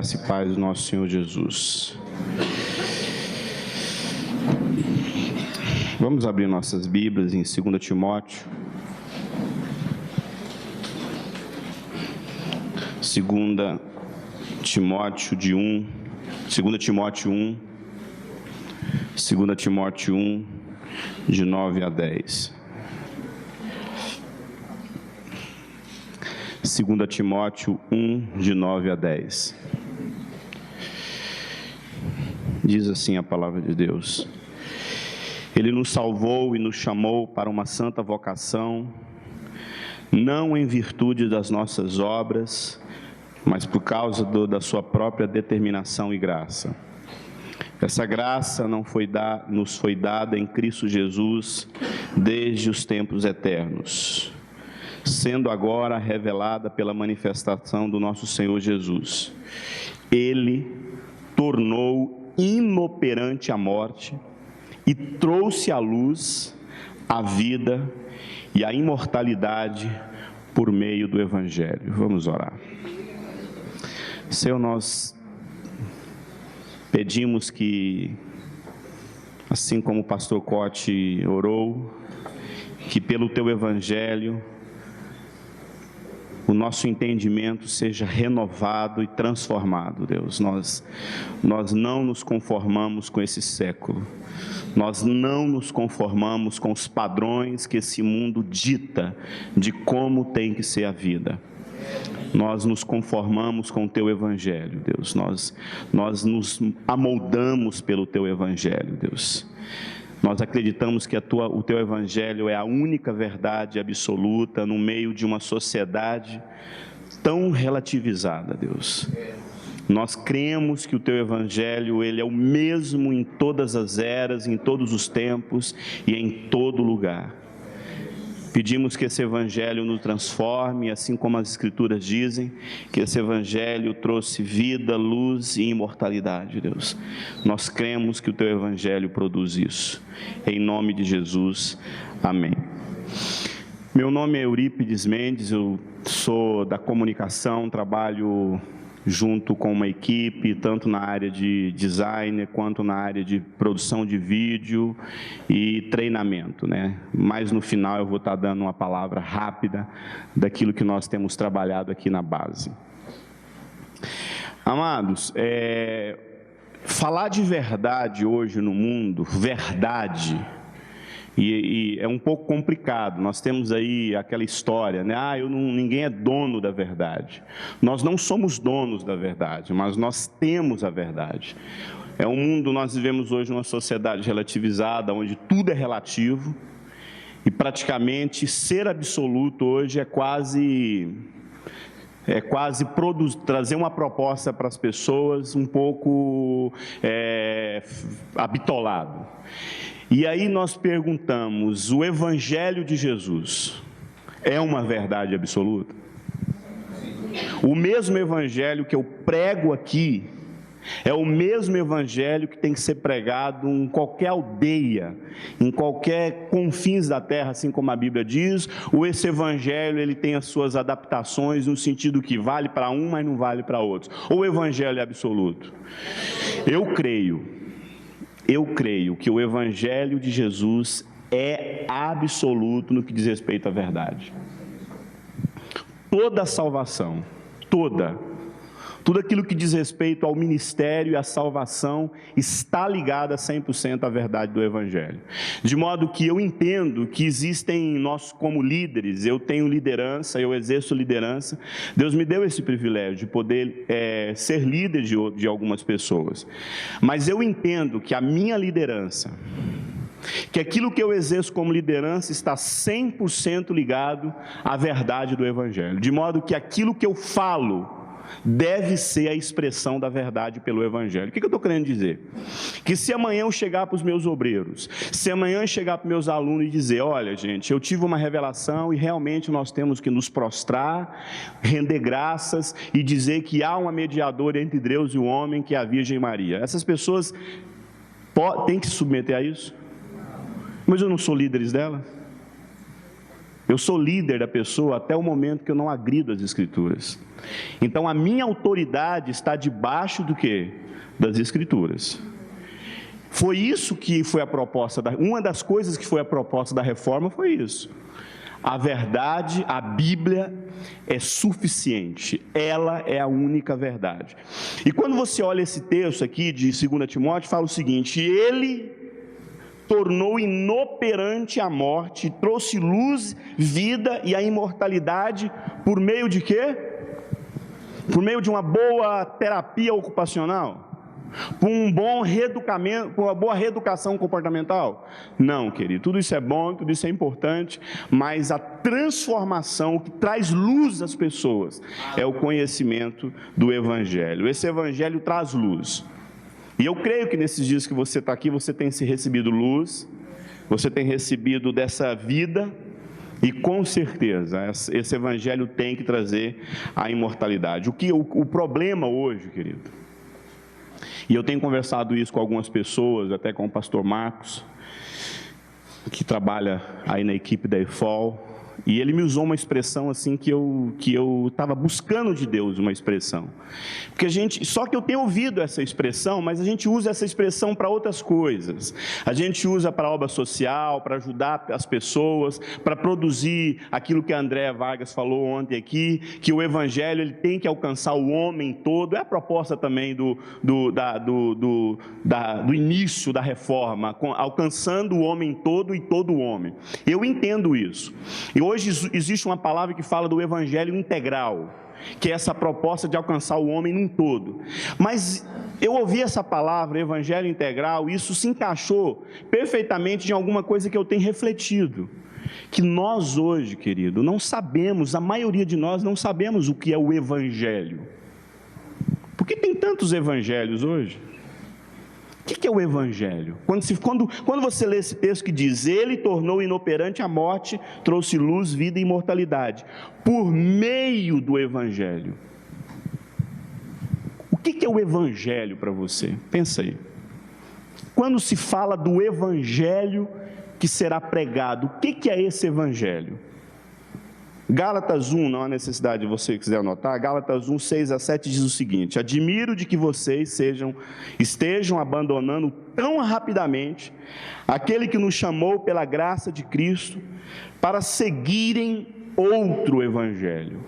Graça e paz do nosso Senhor Jesus. Vamos abrir nossas Bíblias em 2 Timóteo. 2 Timóteo 1, 2 Timóteo 1, de 9 a 10. 2 Timóteo 1, de 9 a 10. Diz assim a palavra de Deus: Ele nos salvou e nos chamou para uma santa vocação, não em virtude das nossas obras, mas por causa da sua própria determinação e graça. Essa graça nos foi dada em Cristo Jesus desde os tempos eternos, sendo agora revelada pela manifestação do nosso Senhor Jesus. Ele tornou inoperante a morte e trouxe à luz a vida e a imortalidade por meio do Evangelho. Vamos orar. Senhor, nós pedimos que, assim como o pastor Cote orou, que pelo Teu Evangelho o nosso entendimento seja renovado e transformado, Deus. Nós não nos conformamos com esse século. Nós não nos conformamos com os padrões que esse mundo dita de como tem que ser a vida. Nós nos conformamos com o Teu Evangelho, Deus. Nós nos amoldamos pelo Teu Evangelho, Deus. Nós acreditamos que o Teu Evangelho é a única verdade absoluta no meio de uma sociedade tão relativizada, Deus. Nós cremos que o Teu Evangelho, ele é o mesmo em todas as eras, em todos os tempos e em todo lugar. Pedimos que esse Evangelho nos transforme, assim como as Escrituras dizem, que esse Evangelho trouxe vida, luz e imortalidade, Deus. Nós cremos que o Teu Evangelho produz isso. Em nome de Jesus, amém. Meu nome é Eurípides Mendes, eu sou da comunicação, trabalho junto com uma equipe, tanto na área de design, quanto na área de produção de vídeo e treinamento, né? Mas no final eu vou estar dando uma palavra rápida daquilo que nós temos trabalhado aqui na base. Amados, falar de verdade hoje no mundo, verdade, e é um pouco complicado. Nós temos aí aquela história, né? Ninguém é dono da verdade. Nós não somos donos da verdade, mas nós temos a verdade. Nós vivemos hoje numa sociedade relativizada, onde tudo é relativo, e praticamente ser absoluto hoje é quase trazer uma proposta para as pessoas um pouco abitolado. E aí nós perguntamos: o Evangelho de Jesus é uma verdade absoluta? O mesmo Evangelho que eu prego aqui é o mesmo Evangelho que tem que ser pregado em qualquer aldeia, em qualquer confins da terra, assim como a Bíblia diz, ou esse Evangelho ele tem as suas adaptações no sentido que vale para um, mas não vale para outros? Ou o Evangelho é absoluto? Eu creio que o Evangelho de Jesus é absoluto no que diz respeito à verdade. Toda a salvação, tudo aquilo que diz respeito ao ministério e à salvação está ligada 100% à verdade do Evangelho. De modo que eu entendo que existem nós como líderes, eu tenho liderança, eu exerço liderança, Deus me deu esse privilégio de poder ser líder de algumas pessoas. Mas eu entendo que a minha liderança, que aquilo que eu exerço como liderança está 100% ligado à verdade do Evangelho. De modo que aquilo que eu falo deve ser a expressão da verdade pelo Evangelho. O que eu estou querendo dizer? Que se amanhã eu chegar para os meus obreiros, se amanhã eu chegar para os meus alunos e dizer: olha gente, eu tive uma revelação e realmente nós temos que nos prostrar, render graças e dizer que há uma mediadora entre Deus e o homem, que é a Virgem Maria. Essas pessoas têm que se submeter a isso? Mas eu não sou líderes dela? Eu sou líder da pessoa até o momento que eu não agrido as Escrituras. Então, a minha autoridade está debaixo do quê? Das Escrituras. Foi isso que foi a proposta, uma das coisas que foi a proposta da reforma foi isso. A verdade, a Bíblia é suficiente, ela é a única verdade. E quando você olha esse texto aqui de 2 Timóteo, fala o seguinte: ele tornou inoperante a morte, trouxe luz, vida e a imortalidade por meio de quê? Por meio de uma boa terapia ocupacional? Por um bom reeducamento, por uma boa reeducação comportamental? Não, querido, tudo isso é bom, tudo isso é importante, mas a transformação, o que traz luz às pessoas, é o conhecimento do Evangelho. Esse Evangelho traz luz. E eu creio que nesses dias que você está aqui, você tem recebido luz, você tem recebido dessa vida, e com certeza, esse Evangelho tem que trazer a imortalidade. O problema hoje, querido, e eu tenho conversado isso com algumas pessoas, até com o pastor Marcos, que trabalha aí na equipe da EFOL, e ele me usou uma expressão assim que eu estava buscando de Deus uma expressão. Porque só que eu tenho ouvido essa expressão, mas a gente usa essa expressão para outras coisas. A gente usa para obra social, para ajudar as pessoas, para produzir aquilo que a Andréa Vargas falou ontem aqui, que o Evangelho ele tem que alcançar o homem todo. É a proposta também do início da reforma, alcançando o homem todo e todo o homem. Eu entendo isso. E hoje existe uma palavra que fala do Evangelho integral, que é essa proposta de alcançar o homem num todo. Mas eu ouvi essa palavra, Evangelho integral, e isso se encaixou perfeitamente em alguma coisa que eu tenho refletido. Que nós hoje, querido, não sabemos, a maioria de nós não sabemos o que é o Evangelho. Por que tem tantos evangelhos hoje? O que é o Evangelho? Quando você lê esse texto que diz: ele tornou inoperante a morte, trouxe luz, vida e imortalidade, por meio do Evangelho. O que é o Evangelho para você? Pensa aí. Quando se fala do Evangelho que será pregado, o que é esse Evangelho? Gálatas 1, não há necessidade de você quiser anotar, Gálatas 1, 6 a 7 diz o seguinte: admiro de que vocês estejam abandonando tão rapidamente aquele que nos chamou pela graça de Cristo para seguirem outro evangelho,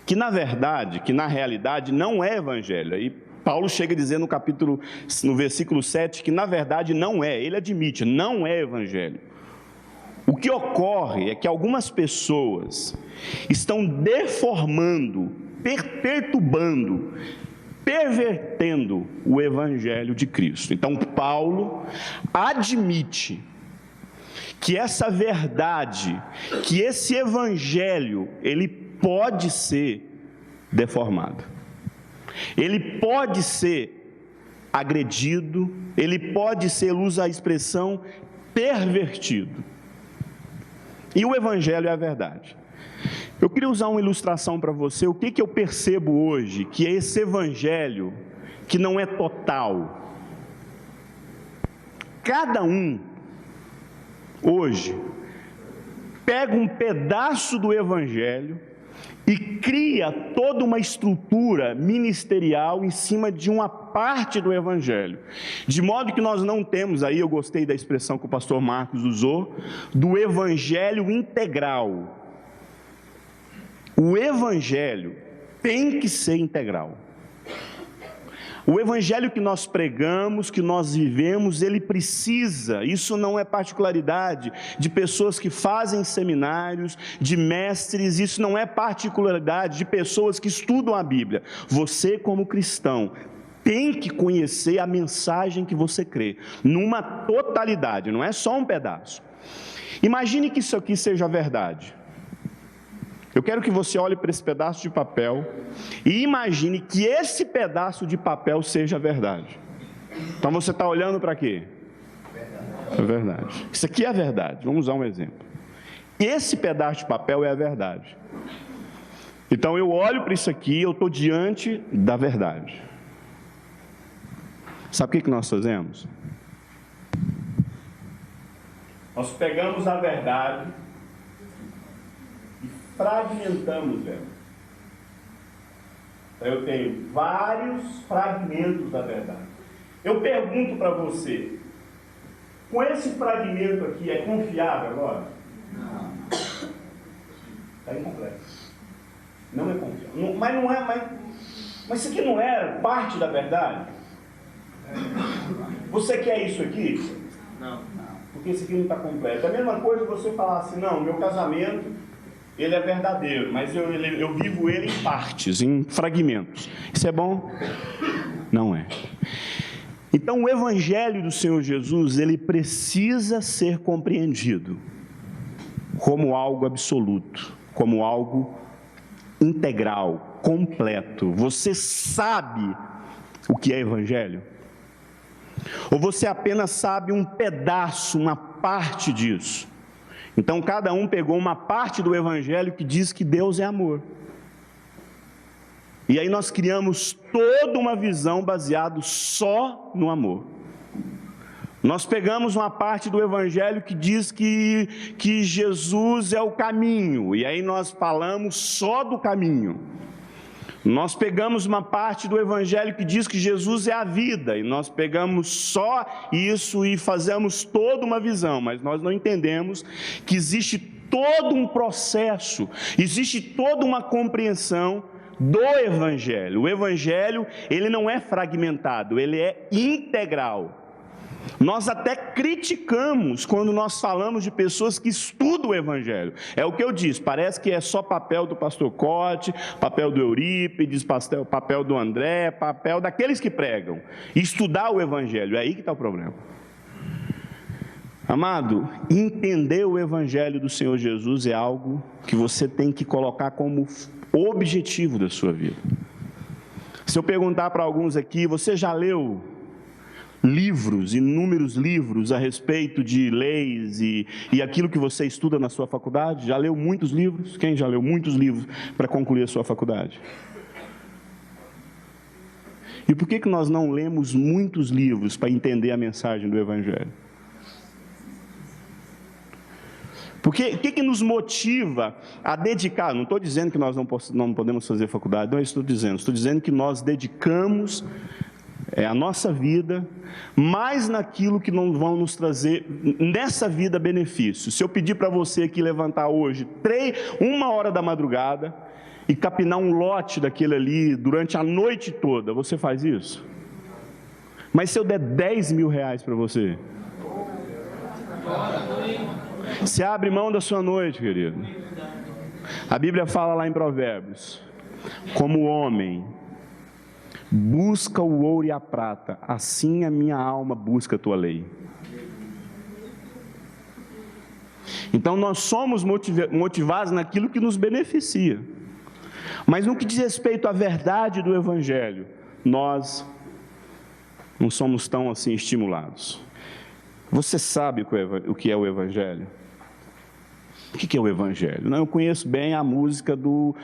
que na realidade não é evangelho. Aí Paulo chega a dizer no versículo 7 que na verdade não é, ele admite, não é evangelho. O que ocorre é que algumas pessoas estão deformando, perturbando, pervertendo o Evangelho de Cristo. Então, Paulo admite que essa verdade, que esse Evangelho, ele pode ser deformado. Ele pode ser agredido, ele pode ser, ele usa a expressão, pervertido. E o Evangelho é a verdade. Eu queria usar uma ilustração para você, o que eu percebo hoje, que é esse Evangelho que não é total. Cada um, hoje, pega um pedaço do Evangelho e cria toda uma estrutura ministerial em cima de uma parte do Evangelho, de modo que nós não temos, aí eu gostei da expressão que o pastor Marcos usou, do Evangelho integral. O Evangelho tem que ser integral. O Evangelho que nós pregamos, que nós vivemos, ele precisa, isso não é particularidade de pessoas que fazem seminários, de mestres, isso não é particularidade de pessoas que estudam a Bíblia. Você, como cristão, tem que conhecer a mensagem que você crê, numa totalidade, não é só um pedaço. Imagine que isso aqui seja verdade. Eu quero que você olhe para esse pedaço de papel e imagine que esse pedaço de papel seja verdade. Então você está olhando para quê? É verdade. Isso aqui é a verdade. Vamos usar um exemplo. Esse pedaço de papel é a verdade. Então eu olho para isso aqui, eu estou diante da verdade. Sabe o que nós fazemos? Nós pegamos a verdade e fragmentamos ela. Então, eu tenho vários fragmentos da verdade. Eu pergunto para você, com esse fragmento aqui, é confiável agora? Não. Está incompleto. Não é confiável. Mas não é, mas isso aqui não é parte da verdade? Você quer isso aqui? Não. Porque isso aqui não está completo. É a mesma coisa você falar assim, não, meu casamento, ele é verdadeiro, mas eu vivo ele em partes, em fragmentos. Isso é bom? Não é. Então, o Evangelho do Senhor Jesus, ele precisa ser compreendido como algo absoluto, como algo integral, completo. Você sabe o que é Evangelho? Ou você apenas sabe um pedaço, uma parte disso? Então, cada um pegou uma parte do Evangelho que diz que Deus é amor. E aí nós criamos toda uma visão baseada só no amor. Nós pegamos uma parte do Evangelho que diz que Jesus é o caminho, e aí nós falamos só do caminho. Nós pegamos uma parte do Evangelho que diz que Jesus é a vida, e nós pegamos só isso e fazemos toda uma visão, mas nós não entendemos que existe todo um processo, existe toda uma compreensão do Evangelho. O Evangelho, ele não é fragmentado, ele é integral. Nós até criticamos quando nós falamos de pessoas que estudam o Evangelho. É o que eu disse, parece que é só papel do pastor Cote, papel do Eurípides, papel do André, papel daqueles que pregam. Estudar o Evangelho, é aí que está o problema. Amado, entender o Evangelho do Senhor Jesus é algo que você tem que colocar como objetivo da sua vida. Se eu perguntar para alguns aqui, você já leu livros, inúmeros livros a respeito de leis e aquilo que você estuda na sua faculdade? Já leu muitos livros? Quem já leu muitos livros para concluir a sua faculdade? E por que nós não lemos muitos livros para entender a mensagem do Evangelho? Porque o que nos motiva a dedicar? Não estou dizendo que nós não podemos fazer faculdade, não é isso que estou dizendo que nós dedicamos a nossa vida mais naquilo que não vão nos trazer nessa vida benefícios. Se eu pedir para você aqui levantar hoje 1h da madrugada e capinar um lote daquele ali durante a noite toda, você faz isso? Mas se eu der 10 mil reais para você? Você abre mão da sua noite, querido. A Bíblia fala lá em Provérbios, como o homem busca o ouro e a prata, assim a minha alma busca a tua lei. Então nós somos motivados naquilo que nos beneficia, mas no que diz respeito à verdade do Evangelho, nós não somos tão assim estimulados. Você sabe o que é o Evangelho? O que é o Evangelho? Não, eu conheço bem a música o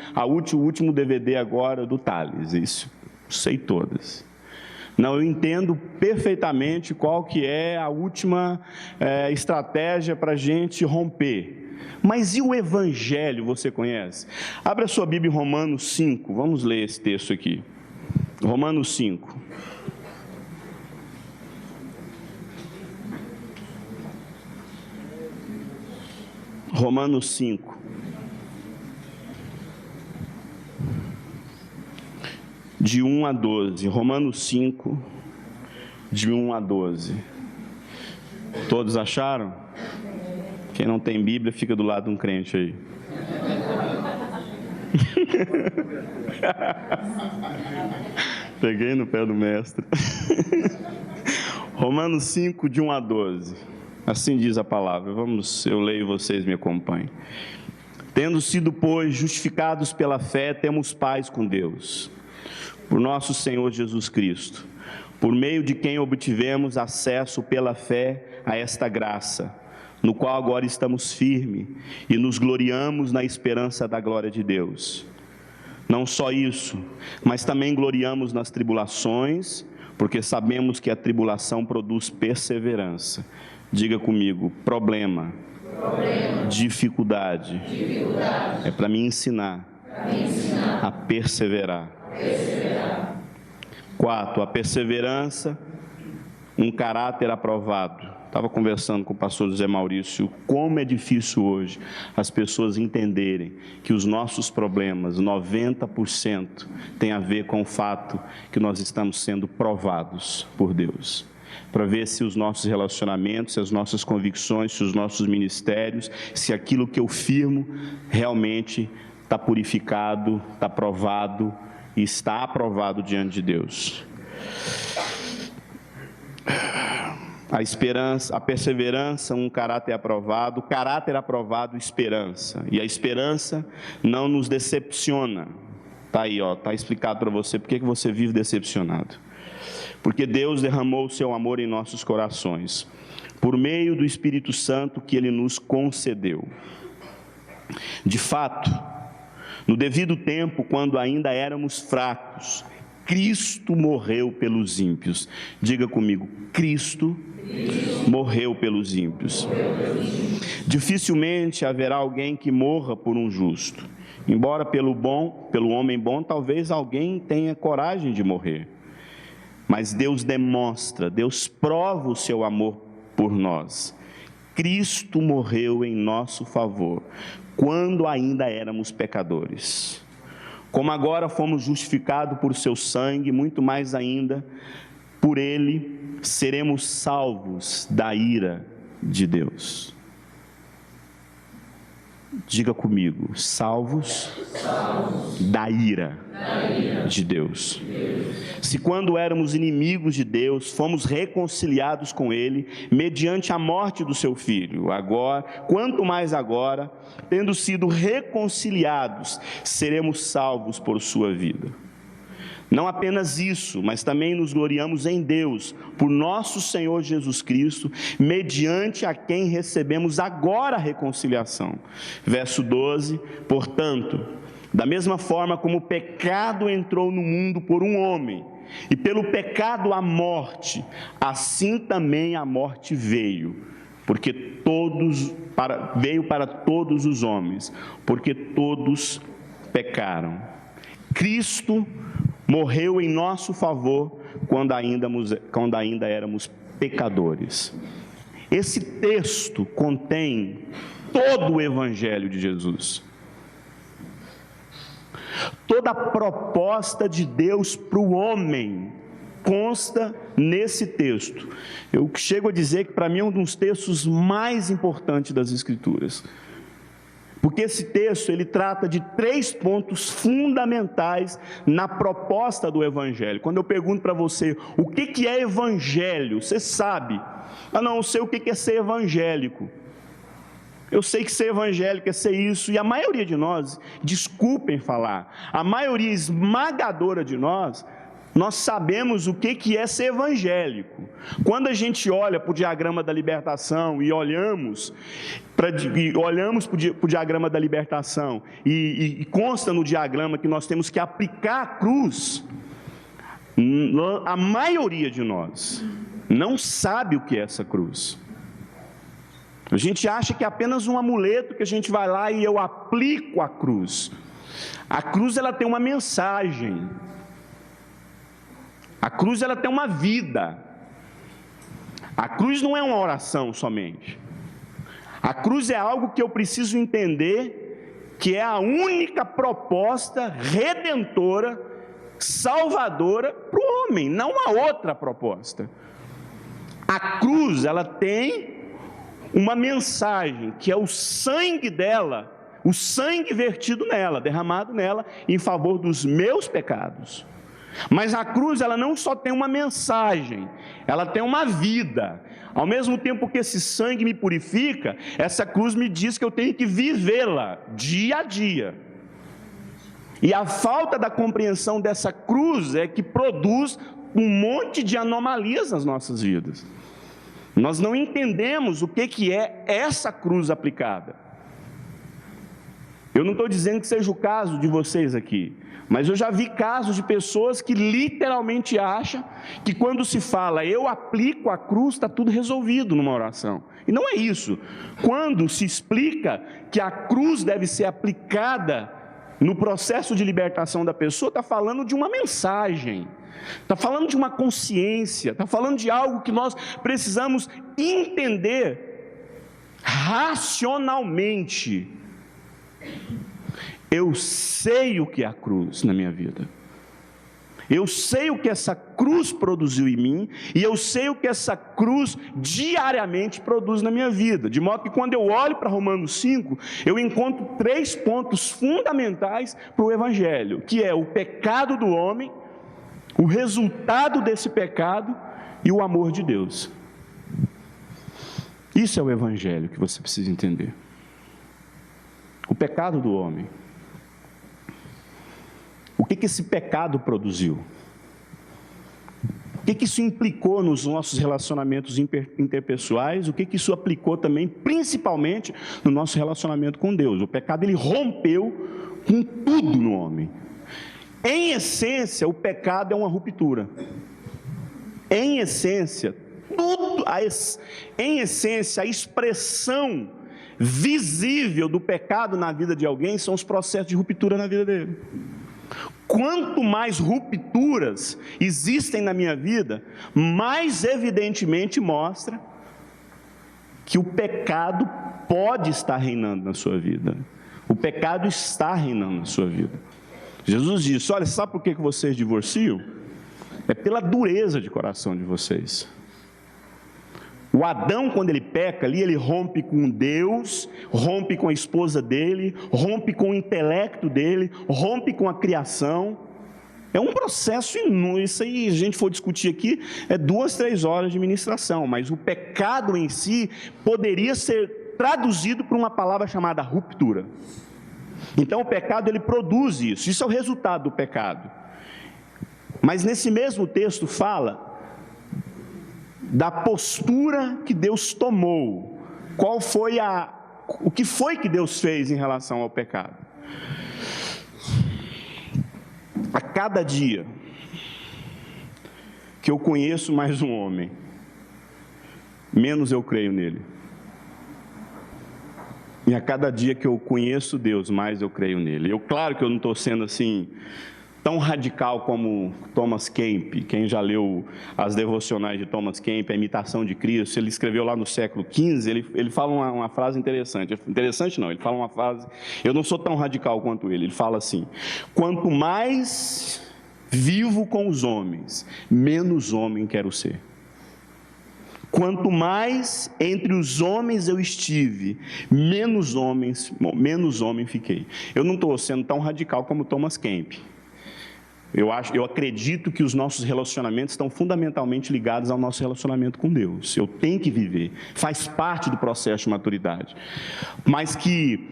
último DVD agora do Thales, isso, sei todas. Não, eu entendo perfeitamente qual que é a última estratégia para a gente romper. Mas e o Evangelho, você conhece? Abra sua Bíblia em Romanos 5, vamos ler esse texto aqui. Romanos 5. Romanos 5, de 1 a 12, Romanos 5, de 1 a 12, todos acharam? Quem não tem Bíblia, fica do lado de um crente aí. Peguei no pé do mestre. Romanos 5, de 1 a 12. Assim diz a palavra. Eu leio e vocês me acompanhem. Tendo sido, pois, justificados pela fé, temos paz com Deus, por nosso Senhor Jesus Cristo, por meio de quem obtivemos acesso pela fé a esta graça, no qual agora estamos firmes e nos gloriamos na esperança da glória de Deus. Não só isso, mas também gloriamos nas tribulações, porque sabemos que a tribulação produz perseverança. Diga comigo, problema, dificuldade. É para me ensinar a perseverar. 4, a perseverança, um caráter aprovado. Estava conversando com o pastor José Maurício, como é difícil hoje as pessoas entenderem que os nossos problemas, 90%, tem a ver com o fato que nós estamos sendo provados por Deus. Para ver se os nossos relacionamentos, se as nossas convicções, se os nossos ministérios, se aquilo que eu firmo realmente está purificado, está provado e está aprovado diante de Deus. A esperança, a perseverança, um caráter aprovado, esperança. E a esperança não nos decepciona. Está aí, está explicado para você por que você vive decepcionado. Porque Deus derramou o seu amor em nossos corações, por meio do Espírito Santo que Ele nos concedeu. De fato, no devido tempo, quando ainda éramos fracos, Cristo morreu pelos ímpios. Diga comigo, Cristo morreu pelos ímpios. Dificilmente haverá alguém que morra por um justo. Embora pelo homem bom, talvez alguém tenha coragem de morrer. Mas Deus demonstra, Deus prova o seu amor por nós. Cristo morreu em nosso favor, quando ainda éramos pecadores. Como agora fomos justificados por seu sangue, muito mais ainda, por ele seremos salvos da ira de Deus. Diga comigo, salvos da ira de Deus. Se quando éramos inimigos de Deus, fomos reconciliados com Ele, mediante a morte do seu Filho, agora, quanto mais agora, tendo sido reconciliados, seremos salvos por sua vida. Não apenas isso, mas também nos gloriamos em Deus, por nosso Senhor Jesus Cristo, mediante a quem recebemos agora a reconciliação. Verso 12, portanto, da mesma forma como o pecado entrou no mundo por um homem, e pelo pecado a morte, assim também a morte veio, veio para todos os homens, porque todos pecaram. Cristo morreu em nosso favor quando ainda éramos pecadores. Esse texto contém todo o Evangelho de Jesus. Toda a proposta de Deus para o homem consta nesse texto. Eu chego a dizer que para mim é um dos textos mais importantes das Escrituras. Porque esse texto, ele trata de 3 pontos fundamentais na proposta do Evangelho. Quando eu pergunto para você, o que é Evangelho? Você sabe. Não, eu sei o que é ser evangélico. Eu sei que ser evangélico é ser isso, e a maioria de nós, desculpem falar, a maioria esmagadora de nós sabemos o que é ser evangélico. Quando a gente olha para o diagrama da libertação e olhamos para o diagrama da libertação e consta no diagrama que nós temos que aplicar a cruz, a maioria de nós não sabe o que é essa cruz. A gente acha que é apenas um amuleto que a gente vai lá e eu aplico a cruz. A cruz, ela tem uma mensagem. A cruz, ela tem uma vida. A cruz não é uma oração somente. A cruz é algo que eu preciso entender que é a única proposta redentora, salvadora para o homem, não há outra proposta. A cruz, ela tem uma mensagem, que é o sangue dela, o sangue vertido nela, derramado nela, em favor dos meus pecados. Mas a cruz, ela não só tem uma mensagem, ela tem uma vida. Ao mesmo tempo que esse sangue me purifica, essa cruz me diz que eu tenho que vivê-la dia a dia. E a falta da compreensão dessa cruz é que produz um monte de anomalias nas nossas vidas. Nós não entendemos o que é essa cruz aplicada. Eu não estou dizendo que seja o caso de vocês aqui, mas eu já vi casos de pessoas que literalmente acham que quando se fala, eu aplico a cruz, está tudo resolvido numa oração. E não é isso. Quando se explica que a cruz deve ser aplicada no processo de libertação da pessoa, está falando de uma mensagem, está falando de uma consciência, está falando de algo que nós precisamos entender racionalmente. Eu sei o que é a cruz na minha vida. Eu sei o que essa cruz produziu em mim, e eu sei o que essa cruz diariamente produz na minha vida. De modo que quando eu olho para Romanos 5, eu encontro 3 pontos fundamentais para o Evangelho, que é o pecado do homem, o resultado desse pecado e o amor de Deus. Isso é o Evangelho que você precisa entender. O pecado do homem. O que esse pecado produziu? O que isso implicou nos nossos relacionamentos interpessoais? O que isso aplicou também, principalmente, no nosso relacionamento com Deus? O pecado, ele rompeu com tudo no homem. Em essência, o pecado é uma ruptura. Em essência, a expressão visível do pecado na vida de alguém são os processos de ruptura na vida dele. Quanto mais rupturas existem na minha vida, mais evidentemente mostra que o pecado pode estar reinando na sua vida. O pecado está reinando na sua vida. Jesus disse: olha, sabe por que vocês divorciam? É pela dureza de coração de vocês. O Adão, quando ele peca ali, ele rompe com Deus, rompe com a esposa dele, rompe com o intelecto dele, rompe com a criação. É um processo inútil. Isso aí, se a gente for discutir aqui, é 2, 3 horas de ministração. Mas o pecado em si poderia ser traduzido por uma palavra chamada ruptura. Então o pecado, ele produz isso. Isso é o resultado do pecado. Mas nesse mesmo texto fala da postura que Deus tomou. O que foi que Deus fez em relação ao pecado? A cada dia que eu conheço mais um homem, menos eu creio nele. E a cada dia que eu conheço Deus, mais eu creio nele. Claro que eu não estou sendo assim tão radical como Thomas Kemp. Quem já leu as devocionais de Thomas Kemp, A Imitação de Cristo, ele escreveu lá no século XV, ele fala uma frase interessante. Interessante não, ele fala uma frase, eu não sou tão radical quanto ele fala assim: quanto mais vivo com os homens, menos homem quero ser. Quanto mais entre os homens eu estive, menos homem fiquei. Eu não estou sendo tão radical como Thomas Kemp. Eu acredito que os nossos relacionamentos estão fundamentalmente ligados ao nosso relacionamento com Deus. Eu tenho que viver, faz parte do processo de maturidade. Mas que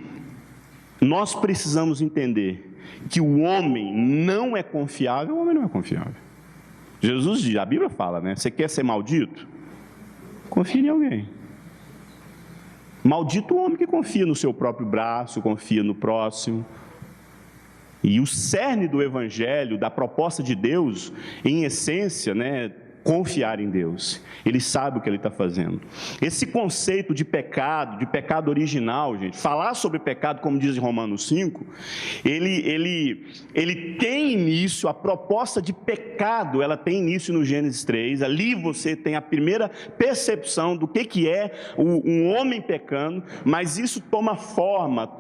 nós precisamos entender que o homem não é confiável, o homem não é confiável. Jesus diz, a Bíblia fala, né? Você quer ser maldito? Confie em alguém. Maldito o homem que confia no seu próprio braço, confia no próximo. E o cerne do Evangelho, da proposta de Deus, em essência, confiar em Deus. Ele sabe o que ele está fazendo. Esse conceito de pecado original, gente, falar sobre pecado, como diz em Romanos 5, ele tem início, a proposta de pecado, ela tem início no Gênesis 3, ali você tem a primeira percepção do que é um homem pecando, mas isso toma forma,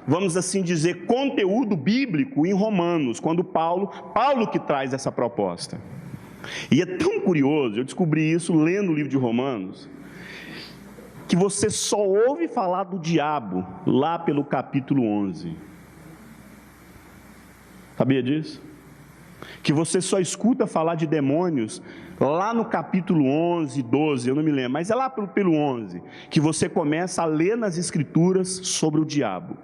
vamos assim dizer, conteúdo bíblico em Romanos, quando Paulo que traz essa proposta. E é tão curioso, eu descobri isso lendo o livro de Romanos, que você só ouve falar do diabo lá pelo capítulo 11. Sabia disso? Que você só escuta falar de demônios lá no capítulo 11, 12, eu não me lembro, mas é lá pelo 11, que você começa a ler nas escrituras sobre o diabo.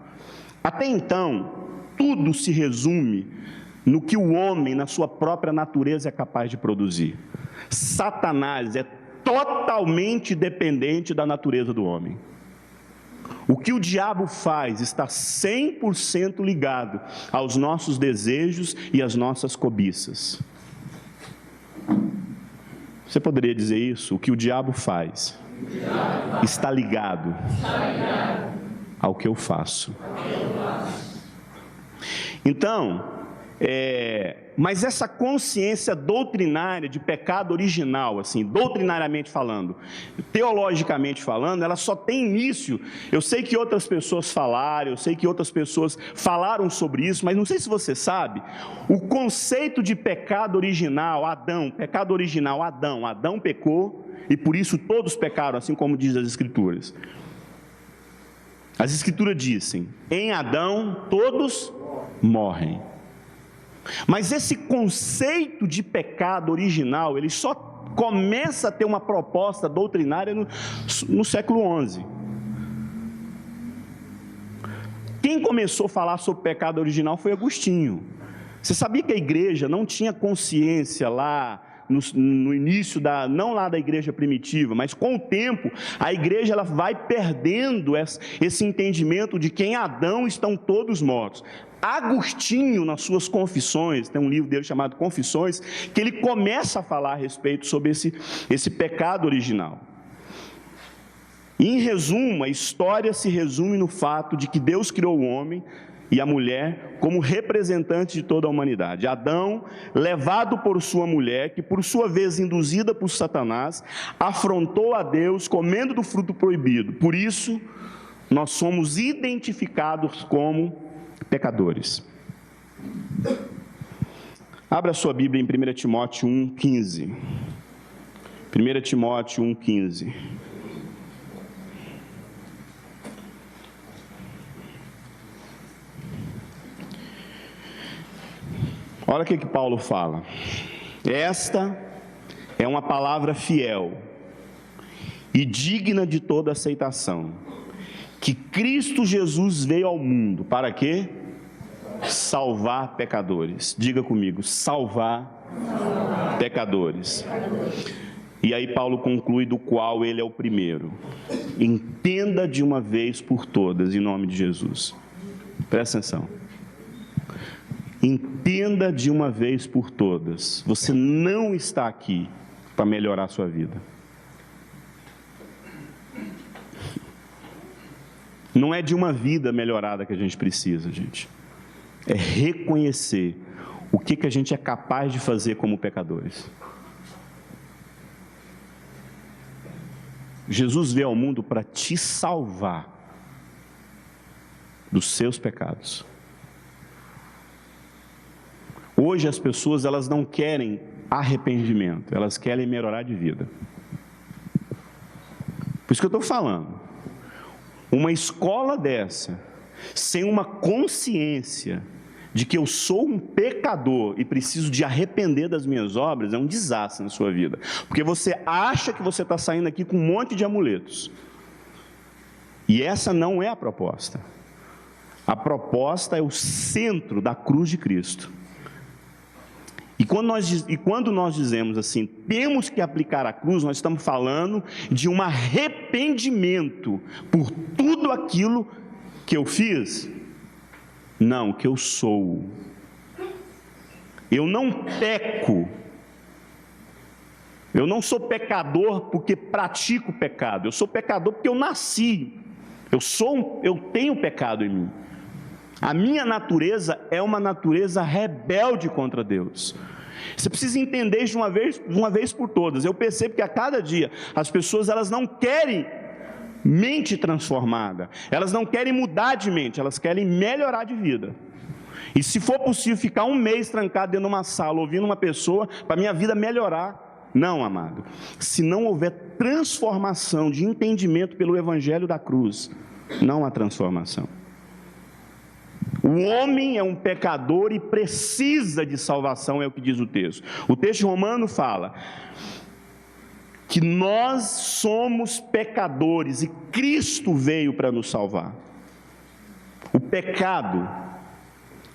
Até então, tudo se resume no que o homem, na sua própria natureza, é capaz de produzir. Satanás é totalmente dependente da natureza do homem. O que o diabo faz está 100% ligado aos nossos desejos e às nossas cobiças. Você poderia dizer isso? O que o diabo faz está ligado ao que eu faço. Então, mas essa consciência doutrinária de pecado original, assim, doutrinariamente falando, teologicamente falando, ela só tem início. Eu sei que outras pessoas falaram, eu sei que outras pessoas falaram sobre isso, mas não sei se você sabe, o conceito de pecado original, pecado original, Adão pecou e por isso todos pecaram, assim como diz as Escrituras. As Escrituras dizem, em Adão todos morrem. Mas esse conceito de pecado original, ele só começa a ter uma proposta doutrinária no século XI. Quem começou a falar sobre pecado original foi Agostinho. Você sabia que a igreja não tinha consciência lá no início, não lá da igreja primitiva, mas com o tempo, a igreja ela vai perdendo esse entendimento de que em Adão estão todos mortos. Agostinho, nas suas Confissões, tem um livro dele chamado Confissões, que ele começa a falar a respeito sobre esse pecado original. Em resumo, a história se resume no fato de que Deus criou o homem e a mulher como representantes de toda a humanidade. Adão, levado por sua mulher, que por sua vez induzida por Satanás, afrontou a Deus comendo do fruto proibido. Por isso, nós somos identificados como pecadores. Abra sua Bíblia em 1 Timóteo 1,15. 1 Timóteo 1,15. Olha o que Paulo fala. Esta é uma palavra fiel e digna de toda aceitação, que Cristo Jesus veio ao mundo, para quê? Salvar pecadores. Diga comigo, salvar pecadores. E aí Paulo conclui, do qual ele é o primeiro. Entenda de uma vez por todas, em nome de Jesus. Presta atenção. Entenda de uma vez por todas, você não está aqui para melhorar a sua vida. Não é de uma vida melhorada que a gente precisa, gente. É reconhecer o que a gente é capaz de fazer como pecadores. Jesus veio ao mundo para te salvar dos seus pecados. Hoje as pessoas, elas não querem arrependimento, elas querem melhorar de vida. Por isso que eu estou falando. Uma escola dessa, sem uma consciência de que eu sou um pecador e preciso de arrepender das minhas obras, é um desastre na sua vida. Porque você acha que você está saindo aqui com um monte de amuletos. E essa não é a proposta. A proposta é o centro da cruz de Cristo. E quando nós dizemos assim, temos que aplicar a cruz, nós estamos falando de um arrependimento por tudo aquilo que eu fiz? Não, que eu sou. Eu não peco. Eu não sou pecador porque pratico pecado. Eu sou pecador porque eu nasci. Eu tenho pecado em mim. A minha natureza é uma natureza rebelde contra Deus. Você precisa entender isso de uma vez por todas. Eu percebo que a cada dia as pessoas elas não querem mente transformada. Elas não querem mudar de mente, elas querem melhorar de vida. E se for possível ficar um mês trancado dentro de uma sala ouvindo uma pessoa para minha vida melhorar, não, amado. Se não houver transformação de entendimento pelo Evangelho da cruz, não há transformação. O homem é um pecador e precisa de salvação, é o que diz o texto. O texto romano fala que nós somos pecadores e Cristo veio para nos salvar. O pecado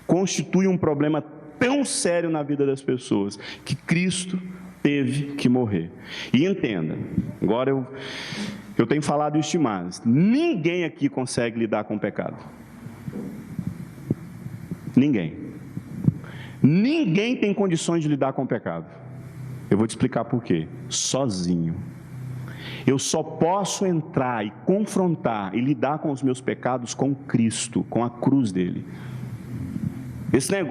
constitui um problema tão sério na vida das pessoas que Cristo teve que morrer. E entenda, agora Eu tenho falado isso demais. Ninguém aqui consegue lidar com o pecado. Ninguém. Ninguém tem condições de lidar com o pecado. Eu vou te explicar por quê. Sozinho. Eu só posso entrar e confrontar e lidar com os meus pecados com Cristo, com a cruz dele.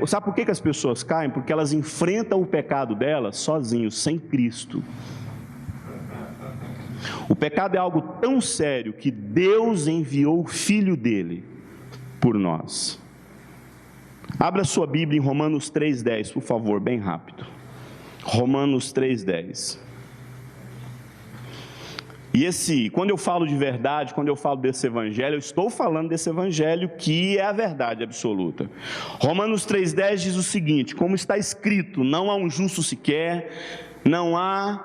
Sabe por que as pessoas caem? Porque elas enfrentam o pecado delas sozinhos, sem Cristo. O pecado é algo tão sério que Deus enviou o Filho dele por nós. Abra sua Bíblia em Romanos 3,10, por favor, bem rápido. Romanos 3,10. E quando eu falo de verdade, quando eu falo desse evangelho, eu estou falando desse evangelho que é a verdade absoluta. Romanos 3,10 diz o seguinte: como está escrito, não há um justo sequer, não há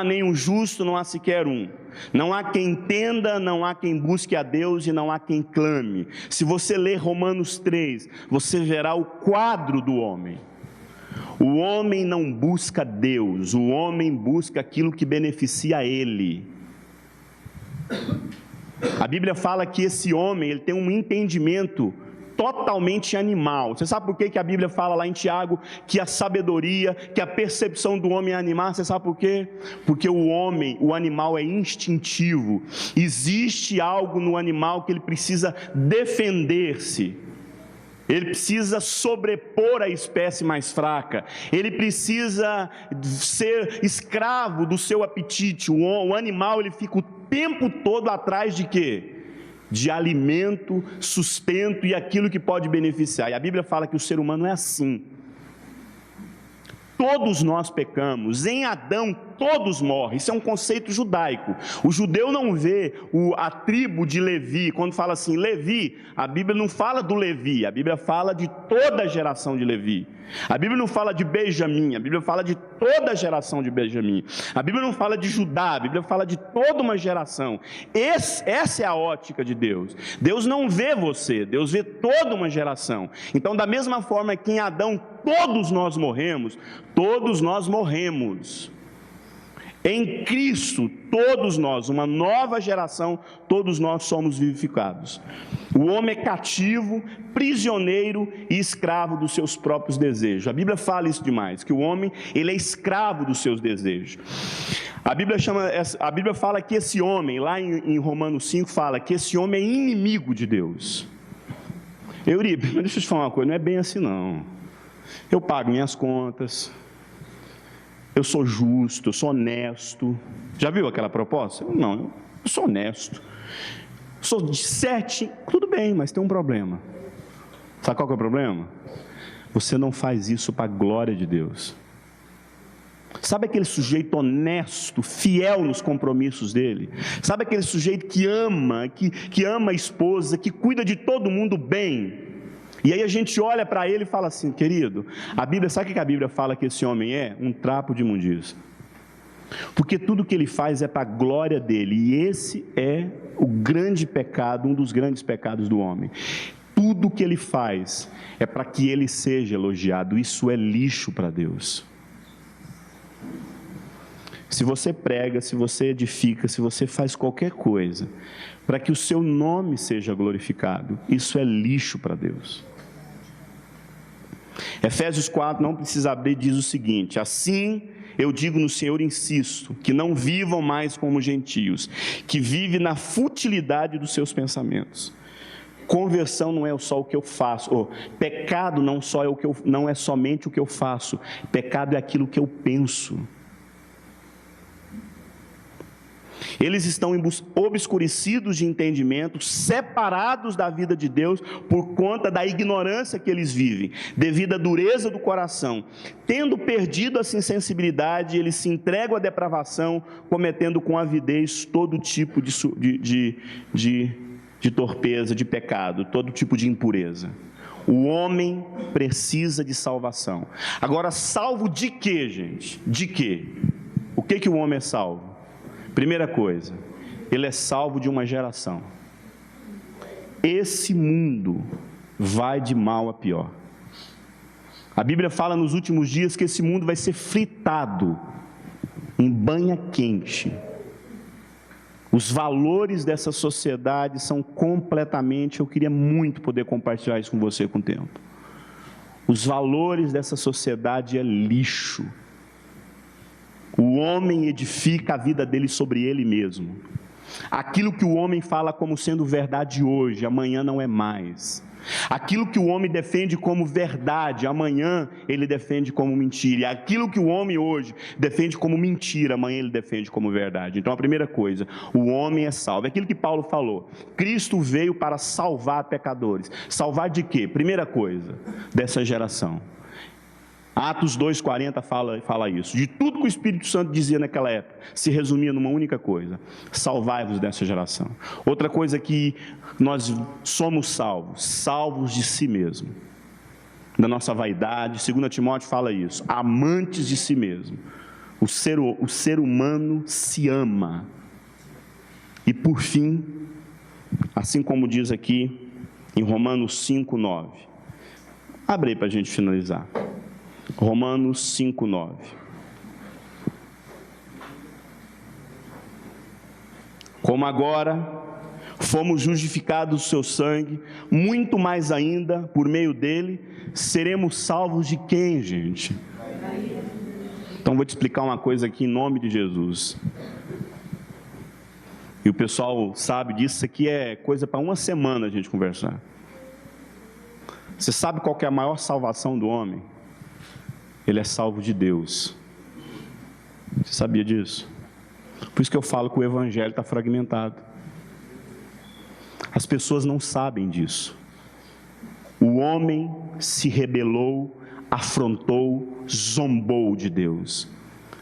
nenhum justo, não há sequer um. Não há quem entenda, não há quem busque a Deus e não há quem clame. Se você ler Romanos 3, você verá o quadro do homem. O homem não busca Deus, o homem busca aquilo que beneficia ele. A Bíblia fala que esse homem, ele tem um entendimento totalmente animal. Você sabe por que a Bíblia fala lá em Tiago que a sabedoria, que a percepção do homem é animal? Você sabe por quê? Porque o animal é instintivo. Existe algo no animal que ele precisa defender-se. Ele precisa sobrepor a espécie mais fraca. Ele precisa ser escravo do seu apetite. O animal, ele fica o tempo todo atrás de quê? De alimento, sustento e aquilo que pode beneficiar. E a Bíblia fala que o ser humano é assim. Todos nós pecamos, em Adão todos morrem, isso é um conceito judaico. O judeu não vê a tribo de Levi, quando fala assim, Levi, a Bíblia não fala do Levi, a Bíblia fala de toda a geração de Levi. A Bíblia não fala de Benjamim, a Bíblia fala de toda a geração de Benjamim. A Bíblia não fala de Judá, a Bíblia fala de toda uma geração. Essa é a ótica de Deus. Deus não vê você, Deus vê toda uma geração. Então, da mesma forma que em Adão todos nós morremos, todos nós morremos. Em Cristo, todos nós, uma nova geração, todos nós somos vivificados. O homem é cativo, prisioneiro e escravo dos seus próprios desejos. A Bíblia fala isso demais, que o homem, ele é escravo dos seus desejos. A Bíblia fala que esse homem, lá em Romanos 5, fala que esse homem é inimigo de Deus. Euripe, mas deixa eu te falar uma coisa, não é bem assim não. Eu pago minhas contas, eu sou justo, eu sou honesto. Já viu aquela proposta? Não, eu sou honesto. Sou de 7, tudo bem, mas tem um problema. Sabe qual que é o problema? Você não faz isso para a glória de Deus. Sabe aquele sujeito honesto, fiel nos compromissos dele? Sabe aquele sujeito que ama, que ama a esposa, que cuida de todo mundo bem? E aí a gente olha para ele e fala assim, querido, a Bíblia, sabe o que a Bíblia fala que esse homem é? Um trapo de imundícia. Porque tudo que ele faz é para a glória dele, e esse é o grande pecado, um dos grandes pecados do homem. Tudo que ele faz é para que ele seja elogiado, isso é lixo para Deus. Se você prega, se você edifica, se você faz qualquer coisa para que o seu nome seja glorificado, isso é lixo para Deus. Efésios 4, não precisa abrir, diz o seguinte: assim eu digo no Senhor, insisto, que não vivam mais como gentios, que vivem na futilidade dos seus pensamentos. Conversão não é só o que eu faço, pecado não é somente o que eu faço, pecado é aquilo que eu penso. Eles estão obscurecidos de entendimento, separados da vida de Deus por conta da ignorância que eles vivem, devido à dureza do coração. Tendo perdido essa insensibilidade, eles se entregam à depravação, cometendo com avidez todo tipo de torpeza, de pecado, todo tipo de impureza. O homem precisa de salvação. Agora, salvo de quê, gente? De quê? O que o homem é salvo? Primeira coisa, ele é salvo de uma geração. Esse mundo vai de mal a pior. A Bíblia fala nos últimos dias que esse mundo vai ser fritado em banha quente. Os valores dessa sociedade são completamente, eu queria muito poder compartilhar isso com você com o tempo. Os valores dessa sociedade é lixo. O homem edifica a vida dele sobre ele mesmo. Aquilo que o homem fala como sendo verdade hoje, amanhã não é mais. Aquilo que o homem defende como verdade, amanhã ele defende como mentira. E aquilo que o homem hoje defende como mentira, amanhã ele defende como verdade. Então a primeira coisa, o homem é salvo. É aquilo que Paulo falou. Cristo veio para salvar pecadores. Salvar de quê? Primeira coisa, dessa geração. Atos 2,40 fala isso. De tudo que o Espírito Santo dizia naquela época, se resumia numa única coisa: salvai-vos dessa geração. Outra coisa é que nós somos salvos de si mesmo, da nossa vaidade. 2 Timóteo fala isso, amantes de si mesmo. O ser humano se ama. E por fim, assim como diz aqui em Romanos 5,9. Abre aí para a gente finalizar. Romanos 5,9. Como agora fomos justificados do seu sangue, muito mais ainda, por meio dele, seremos salvos de quem, gente? Então vou te explicar uma coisa aqui em nome de Jesus. E o pessoal sabe disso, isso aqui é coisa para uma semana a gente conversar. Você sabe qual que é a maior salvação do homem? Ele é salvo de Deus. Você sabia disso? Por isso que eu falo que o evangelho está fragmentado. As pessoas não sabem disso. O homem se rebelou, afrontou, zombou de Deus.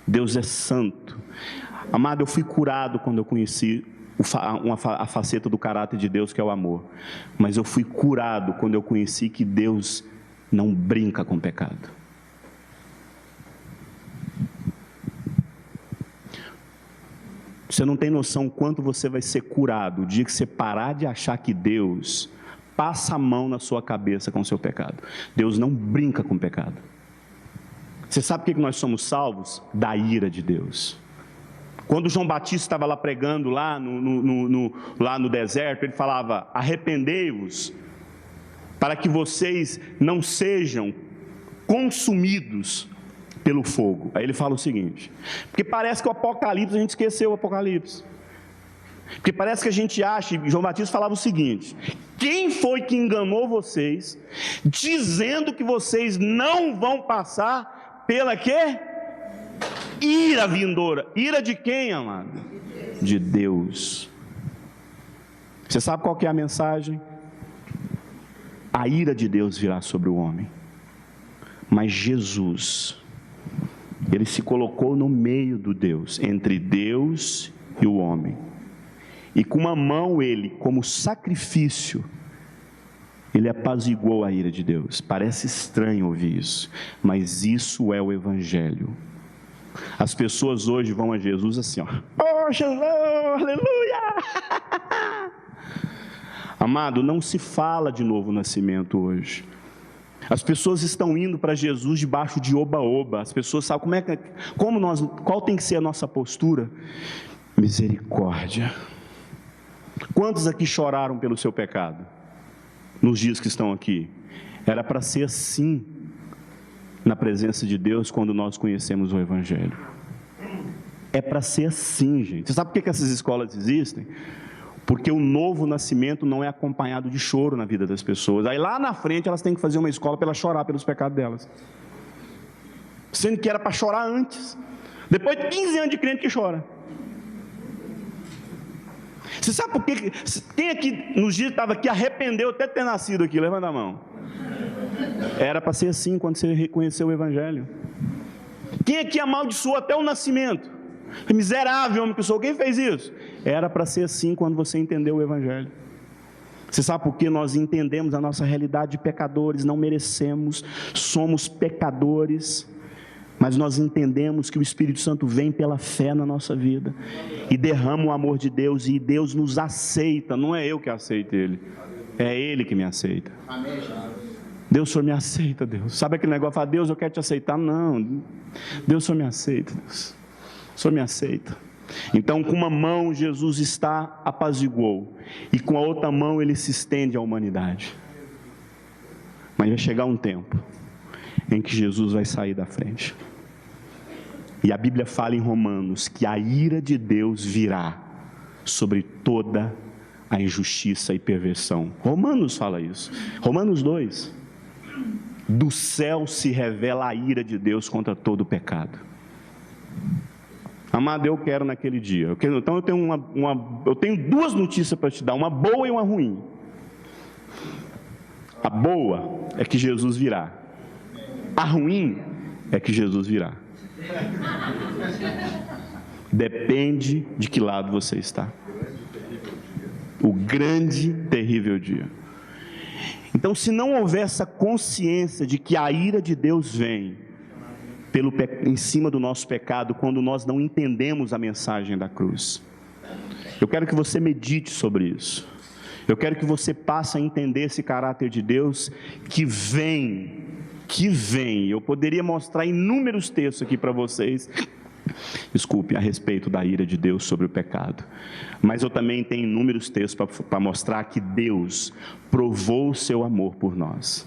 Deus é santo. Amado, eu fui curado quando eu conheci a faceta do caráter de Deus, que é o amor. Mas eu fui curado quando eu conheci que Deus não brinca com pecado. Você não tem noção quanto você vai ser curado o dia que você parar de achar que Deus passa a mão na sua cabeça com o seu pecado. Deus não brinca com pecado. Você sabe por que nós somos salvos? Da ira de Deus. Quando João Batista estava lá pregando lá no deserto, ele falava: arrependei-vos, para que vocês não sejam consumidos pelo fogo. Aí ele fala o seguinte, porque parece que o Apocalipse, a gente esqueceu o Apocalipse. Porque parece que a gente acha, e João Batista falava o seguinte: quem foi que enganou vocês, dizendo que vocês não vão passar pela quê? Ira vindoura. Ira de quem, amado? De Deus. Você sabe qual que é a mensagem? A ira de Deus virá sobre o homem. Mas Jesus, ele se colocou no meio do Deus, entre Deus e o homem. E com uma mão ele, como sacrifício, ele apaziguou a ira de Deus. Parece estranho ouvir isso, mas isso é o Evangelho. As pessoas hoje vão a Jesus assim, ó: oh Jesus, aleluia! Amado, não se fala de novo nascimento hoje. As pessoas estão indo para Jesus debaixo de oba-oba. As pessoas sabem qual tem que ser a nossa postura? Misericórdia. Quantos aqui choraram pelo seu pecado? Nos dias que estão aqui. Era para ser assim na presença de Deus quando nós conhecemos o Evangelho. É para ser assim, gente. Você sabe por que essas escolas existem? Porque o novo nascimento não é acompanhado de choro na vida das pessoas. Aí lá na frente elas têm que fazer uma escola para elas chorar pelos pecados delas. Sendo que era para chorar antes. Depois de 15 anos de crente que chora. Você sabe por que? Quem aqui nos dias estava aqui arrependeu até ter nascido aqui? Levanta a mão. Era para ser assim quando você reconheceu o Evangelho. Quem aqui amaldiçoou até o nascimento? Miserável homem que sou. Quem fez isso? Era para ser assim quando você entendeu o Evangelho. Você sabe por que nós entendemos a nossa realidade de pecadores? Não merecemos, somos pecadores, mas nós entendemos que o Espírito Santo vem pela fé na nossa vida e derrama o amor de Deus, e Deus nos aceita. Não é eu que aceito Ele, é Ele que me aceita. Amém. Deus, o Senhor me aceita, Deus. Sabe aquele negócio, fala: Deus, eu quero te aceitar? Não, Deus, o Senhor me aceita, Deus. O Senhor me aceita. Então, com uma mão, Jesus apaziguou, e com a outra mão, ele se estende à humanidade. Mas vai chegar um tempo em que Jesus vai sair da frente. E a Bíblia fala em Romanos que a ira de Deus virá sobre toda a injustiça e perversão. Romanos fala isso. Romanos 2. Do céu se revela a ira de Deus contra todo o pecado. Amado, eu quero naquele dia. Então eu tenho duas notícias para te dar, uma boa e uma ruim. A boa é que Jesus virá. A ruim é que Jesus virá. Depende de que lado você está. O grande, terrível dia. Então, se não houver essa consciência de que a ira de Deus vem em cima do nosso pecado, quando nós não entendemos a mensagem da cruz, eu quero que você medite sobre isso. Eu quero que você passe a entender esse caráter de Deus que vem. Eu poderia mostrar inúmeros textos aqui para vocês, a respeito da ira de Deus sobre o pecado. Mas eu também tenho inúmeros textos para mostrar que Deus provou o seu amor por nós.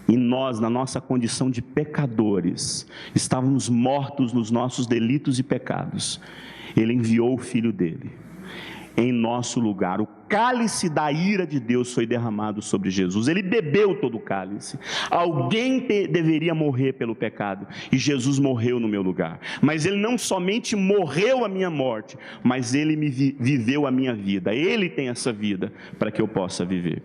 E nós, na nossa condição de pecadores, estávamos mortos nos nossos delitos e pecados. Ele enviou o Filho dele em nosso lugar. O cálice da ira de Deus foi derramado sobre Jesus. Ele bebeu todo o cálice. Alguém deveria morrer pelo pecado, e Jesus morreu no meu lugar. Mas ele não somente morreu a minha morte, mas ele viveu a minha vida. Ele tem essa vida para que eu possa viver.